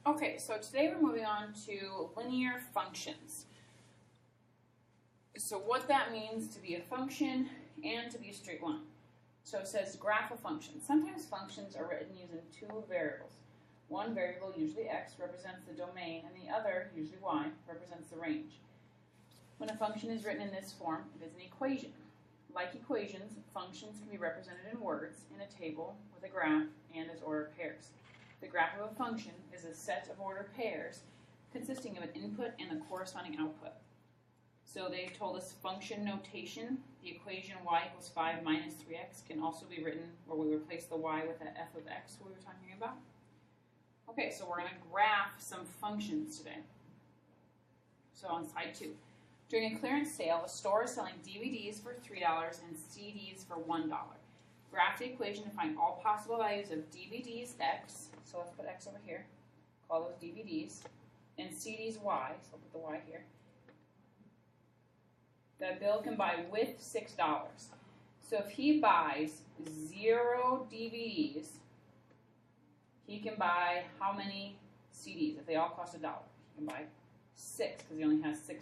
Okay, so today we're moving on to linear functions. So what that means to be a function and to be a straight line. So it says graph a function. Sometimes functions are written using two variables. One variable, usually x, represents the domain, and the other, usually y, represents the range. When a function is written in this form, it is an equation. Like equations, functions can be represented in words, in a table, with a graph, and as ordered pairs. The graph of a function is a set of ordered pairs consisting of an input and the corresponding output. So they've told us function notation. The equation y equals 5 minus 3x can also be written where we replace the y with that f of x we were talking about. Okay, so we're going to graph some functions today. So on slide 2. During a clearance sale, a store is selling DVDs for $3 and CDs for $1. Graph the equation to find all possible values of DVDs x, so let's put x over here, call those DVDs, and CDs y, so I'll put the y here, that Bill can buy with $6. So if he buys 0 DVDs, he can buy how many CDs? If they all cost $1, he can buy 6 because he only has $6.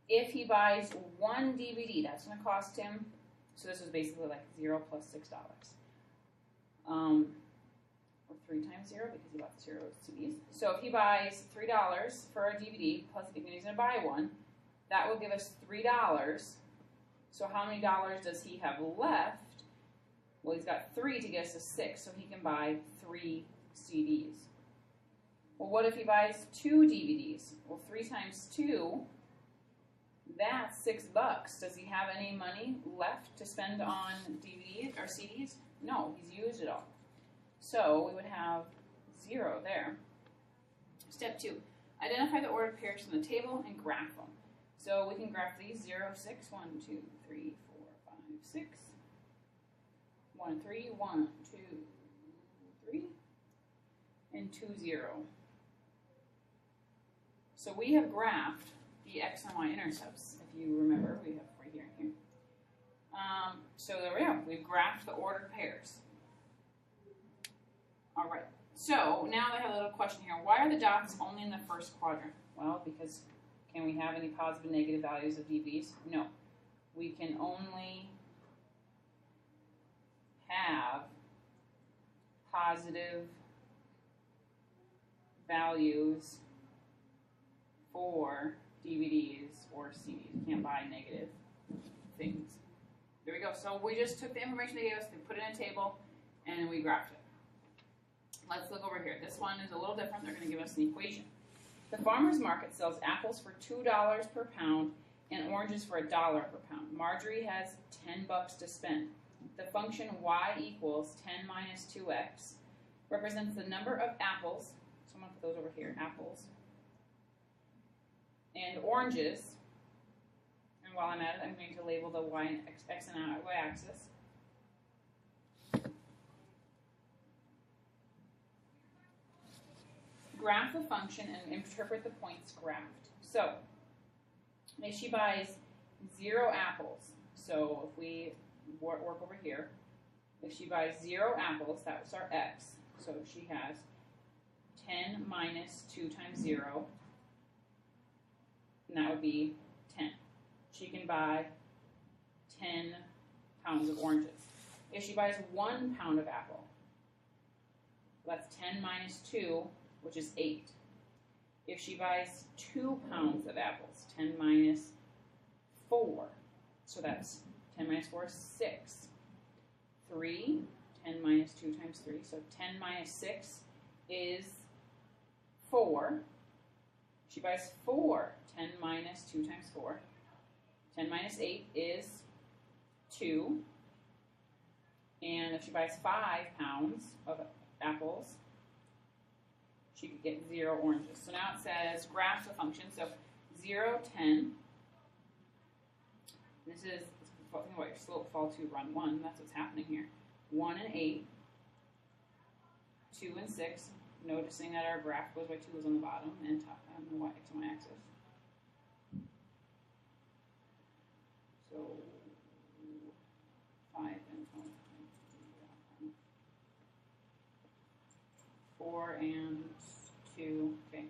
If he buys 1 DVD, that's going to cost him, so this is basically like 0 plus $6. Or 3 times 0 because he bought 0 CDs. So if he buys $3 for a DVD, plus he's going to buy one, that will give us $3. So how many dollars does he have left? Well, he's got 3 to get us to 6, so he can buy 3 CDs. Well, what if he buys 2 DVDs? Well, 3 times 2, that's $6. Does he have any money left to spend on DVDs or CDs? No, he's used it all. So we would have 0 there. Step 2, identify the ordered pairs from the table and graph them. So we can graph these 0, 6, 1, 2, 3, 4, 5, 6, 1, 3, 1, 2, 3, and 2, 0. So we have graphed the x and y intercepts, if you remember, we have right here and here. So there we go, we've graphed the ordered pairs. All right, so now I have a little question here. Why are the dots only in the first quadrant? Well, because can we have any positive and negative values of DVDs? No. We can only have positive values for DVDs or CDs. You can't buy negative things. There we go. So we just took the information they gave us, we put it in a table, and we graphed it. Let's look over here. This one is a little different. They're going to give us an equation. The farmer's market sells apples for $2 per pound and oranges for $1 per pound. Marjorie has $10 to spend. The function y equals 10 minus 2x represents the number of apples, so I'm going to put those over here, apples, and oranges, and while I'm at it, I'm going to label the y and x and y axis. Graph the function and interpret the points graphed. So, if she buys 0 apples, so if we work over here, if she buys 0 apples, that's our x, so she has 10 minus 2 times 0, and that would be 10. She can buy 10 pounds of oranges. If she buys 1 pound of apple, that's 10 minus 2, which is 8. If she buys 2 pounds of apples, 10 minus 4, so that's 10 minus 4 is 6. 3, 10 minus 2 times 3, so 10 minus 6 is 4. She buys 4, 10 minus 2 times 4. 10 minus 8 is 2. And if she buys 5 pounds of apples, she could get 0 oranges. So now it says graph the function. So 0, 10. This is thinking about your slope fall to run 1. That's what's happening here. 1 and 8. 2 and 6. Noticing that our graph goes by 2 is on the bottom and top on the x and y axis. So 5 and 20. 4 and 2, okay,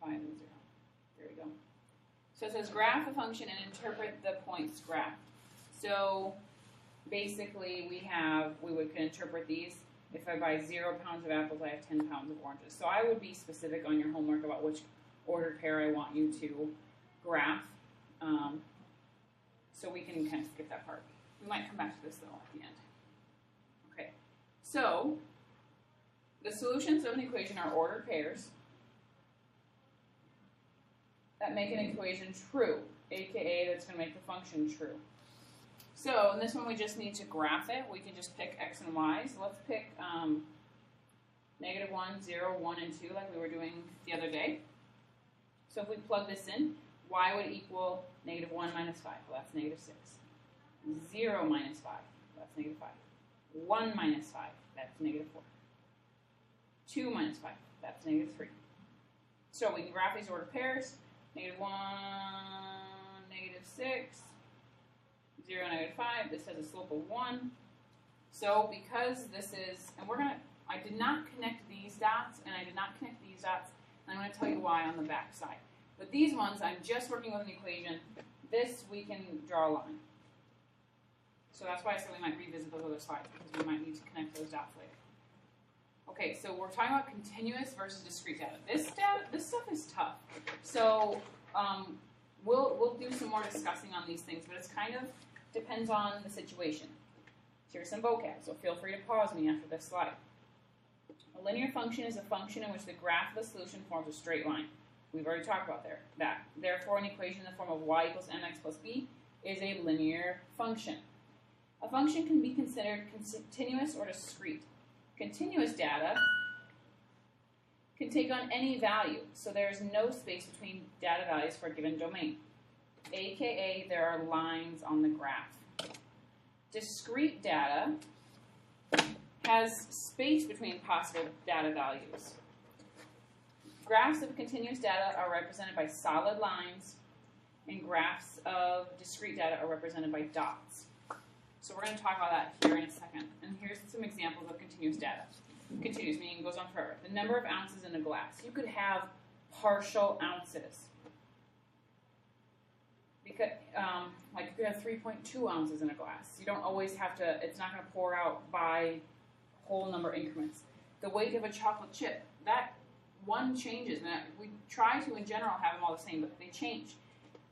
5 and 0. There we go. So it says graph a function and interpret the points graphed. So basically we can interpret these. If I buy 0 pounds of apples, I have 10 pounds of oranges. So I would be specific on your homework about which ordered pair I want you to graph. So we can kind of skip that part. We might come back to this though at the end. Okay, so the solutions of an equation are ordered pairs that make an equation true, aka that's going to make the function true. So in this one we just need to graph it. We can just pick x and y. So let's pick -1, 0, 1, and 2 like we were doing the other day. So if we plug this in, y would equal -1 minus 5. Well, that's -6. 0 minus 5. That's -5. 1 minus 5. That's -4. 2 minus 5. That's -3. So we can graph these ordered pairs. -1, -6. 0, -5. This has a slope of 1. So because this is, and I did not connect these dots, and I did not connect these dots, and I'm going to tell you why on the back side. But these ones, I'm just working with an equation. This, we can draw a line. So that's why I said we might revisit those other slides, because we might need to connect those dots later. Okay, so we're talking about continuous versus discrete data. This stuff is tough. So we'll do some more discussing on these things, but it's kind of depends on the situation. Here's some vocab, so feel free to pause me after this slide. A linear function is a function in which the graph of the solution forms a straight line. We've already talked about that. Therefore, an equation in the form of y equals mx plus b is a linear function. A function can be considered continuous or discrete. Continuous data can take on any value, so there is no space between data values for a given domain, aka there are lines on the graph. Discrete data has space between possible data values. Graphs of continuous data are represented by solid lines, and graphs of discrete data are represented by dots. So we're going to talk about that here in a second. And here's some examples of continuous data. Continuous meaning it goes on forever. The number of ounces in a glass. You could have partial ounces. Because, like you could have 3.2 ounces in a glass. You don't always have to, it's not going to pour out by whole number increments. The weight of a chocolate chip, that one changes. And we try to, in general, have them all the same, but they change.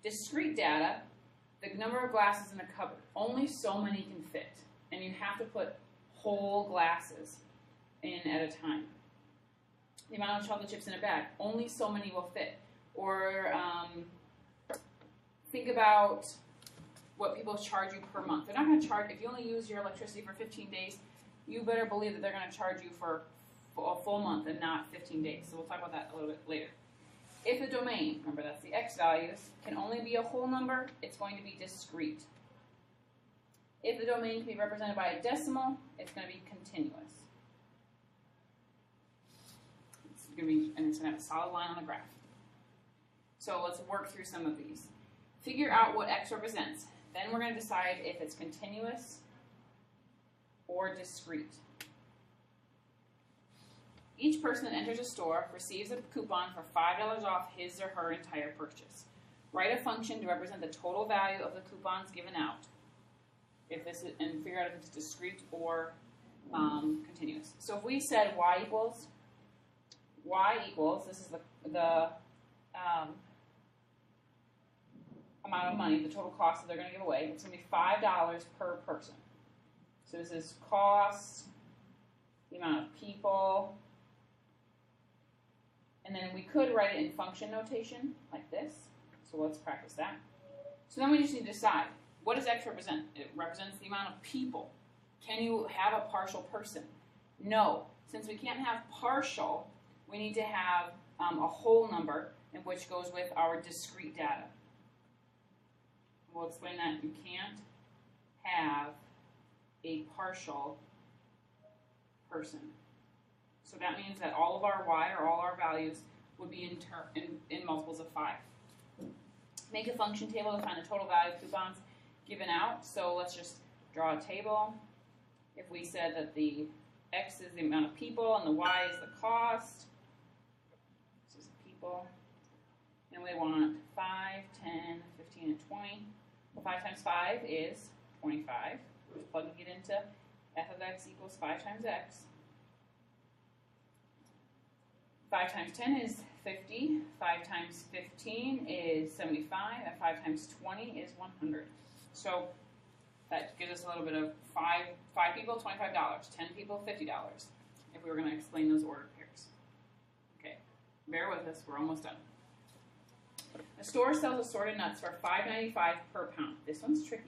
Discrete data, the number of glasses in a cupboard, only so many can fit. And you have to put whole glasses in at a time. The amount of chocolate chips in a bag, only so many will fit. Or think about what people charge you per month. They're not going to charge, if you only use your electricity for 15 days, you better believe that they're going to charge you for a full month and not 15 days. So we'll talk about that a little bit later. If a domain, remember that's the x values, can only be a whole number, it's going to be discrete. If the domain can be represented by a decimal, it's going to be continuous. It's going to be, and it's going to have a solid line on the graph. So let's work through some of these. Figure out what x represents. Then we're going to decide if it's continuous or discrete. Each person that enters a store receives a coupon for $5 off his or her entire purchase. Write a function to represent the total value of the coupons given out. And figure out if it's discrete or continuous. So if we said y equals, this is the amount of money, the total cost that they're going to give away. It's going to be $5 per person. So this is cost, the amount of people, and then we could write it in function notation like this. So let's practice that. So then we just need to decide, what does x represent? It represents the amount of people. Can you have a partial person? No. Since we can't have partial, we need to have a whole number, in which goes with our discrete data. We'll explain that. You can't have a partial person. So that means that all of our y, or all our values, would be in multiples of 5. Make a function table to find the total value of coupons given out. So let's just draw a table. If we said that the X is the amount of people, and the Y is the cost. This is people. And we want 5, 10, 15, and 20. Well, 5 times 5 is 25. We're just plugging it into f of x equals 5 times x. 5 times 10 is 50. 5 times 15 is 75. And 5 times 20 is 100. So that gives us a little bit of 5 people, $25. 10 people, $50, if we were going to explain those ordered pairs. Okay, bear with us. We're almost done. A store sells assorted nuts for $5.95 per pound. This one's tricky.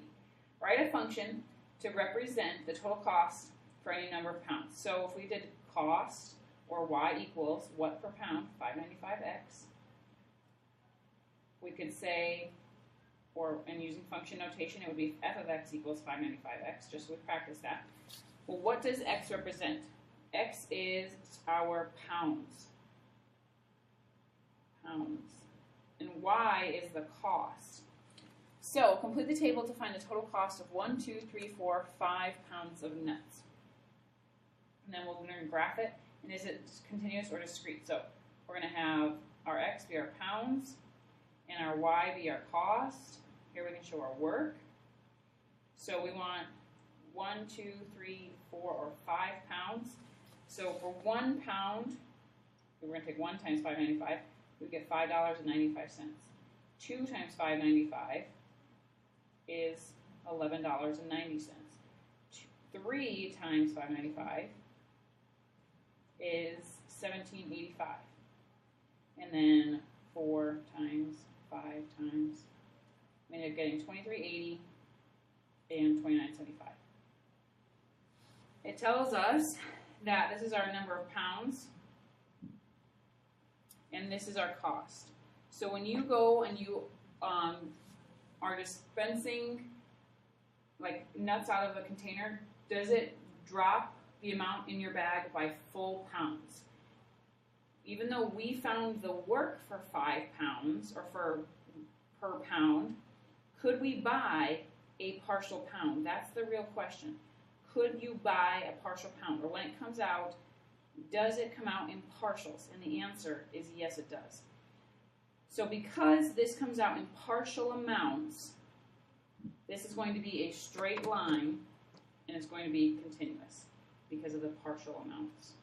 Write a function to represent the total cost for any number of pounds. So if we did cost, or y equals what per pound, 5.95x, we could say, and using function notation, it would be f of x equals 5.95x, just so we practice that. Well, what does x represent? X is our pounds. And y is the cost. So complete the table to find the total cost of 1, 2, 3, 4, 5 pounds of nuts. And then we're going to graph it. And is it continuous or discrete? So we're going to have our x be our pounds and our y be our cost. Here we can show our work. So we want 1, 2, 3, 4, or 5 pounds. So for 1 pound, we're going to take 1 times 5.95. We get $5.95. 2 times 5.95 is $11.90. 3 times 5.95 is $17.85. And then 4 times 5 times, we end up getting $23.80 and $29.75. It tells us that this is our number of pounds and this is our cost. So when you go and you are dispensing like nuts out of a container, does it drop the amount in your bag by full pounds? Even though we found the work for 5 pounds or for per pound, could we buy a partial pound? That's the real question. Could you buy a partial pound? Or when it comes out, does it come out in partials? And the answer is yes, it does. So because this comes out in partial amounts, this is going to be a straight line and it's going to be continuous because of the partial amounts.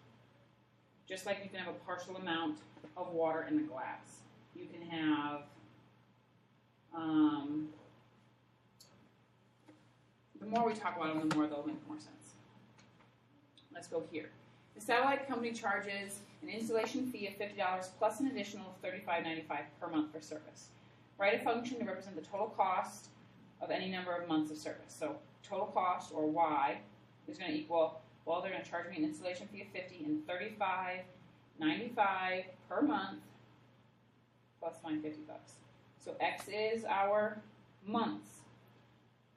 Just like you can have a partial amount of water in the glass. You can have the more we talk about them, the more they'll make more sense. Let's go here. The satellite company charges an installation fee of $50 plus an additional $35.95 per month for service. Write a function to represent the total cost of any number of months of service. So total cost, or y, is going to equal, well, they're going to charge me an installation fee of $50 and $35.95 per month plus my $50. So x is our months.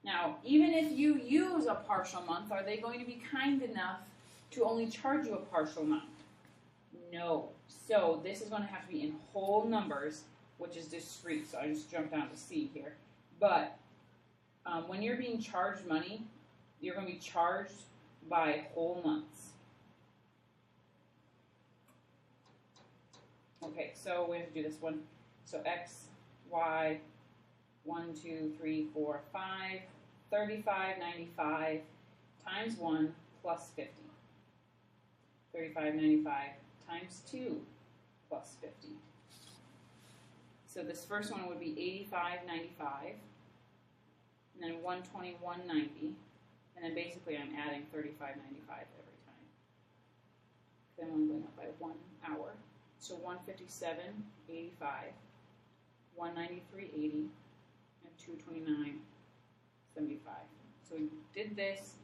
Now, even if you use a partial month, are they going to be kind enough to only charge you a partial amount? No. So this is going to have to be in whole numbers, which is discrete. So I just jumped down to C here. But when you're being charged money, you're going to be charged by whole months. Okay, so we have to do this one. So x, y, 1, 2, 3, 4, 5, $35.95 times 1 plus 50. $35.95 times 2 plus 50. So this first one would be $85.95, and then $121.90, and then basically I'm adding $35.95 every time. Then I'm going up by 1 hour. So $157.85, $193.80, and $229.75. So we did this,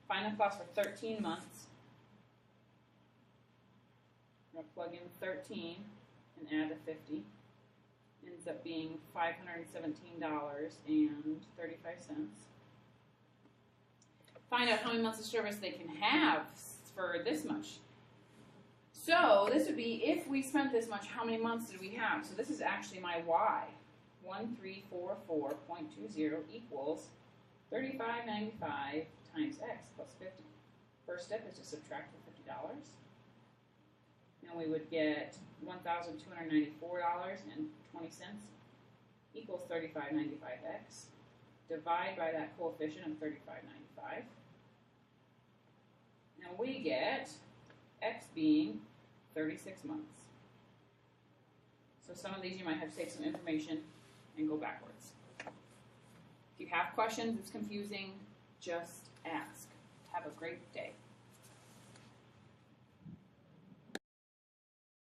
find the cost for 13 months. I'm going to plug in 13 and add a 50. Ends up being $517.35. Find out how many months of service they can have for this much. So this would be, if we spent this much, how many months did we have? So this is actually my y. 1344.20 equals $35.95 times x plus 50. First step is to subtract the $50. And we would get $1,294.20 equals 3595x. Divide by that coefficient of 3595. And we get x being 36 months. So some of these you might have to take some information and go backwards. If you have questions, it's confusing, just ask. Have a great day.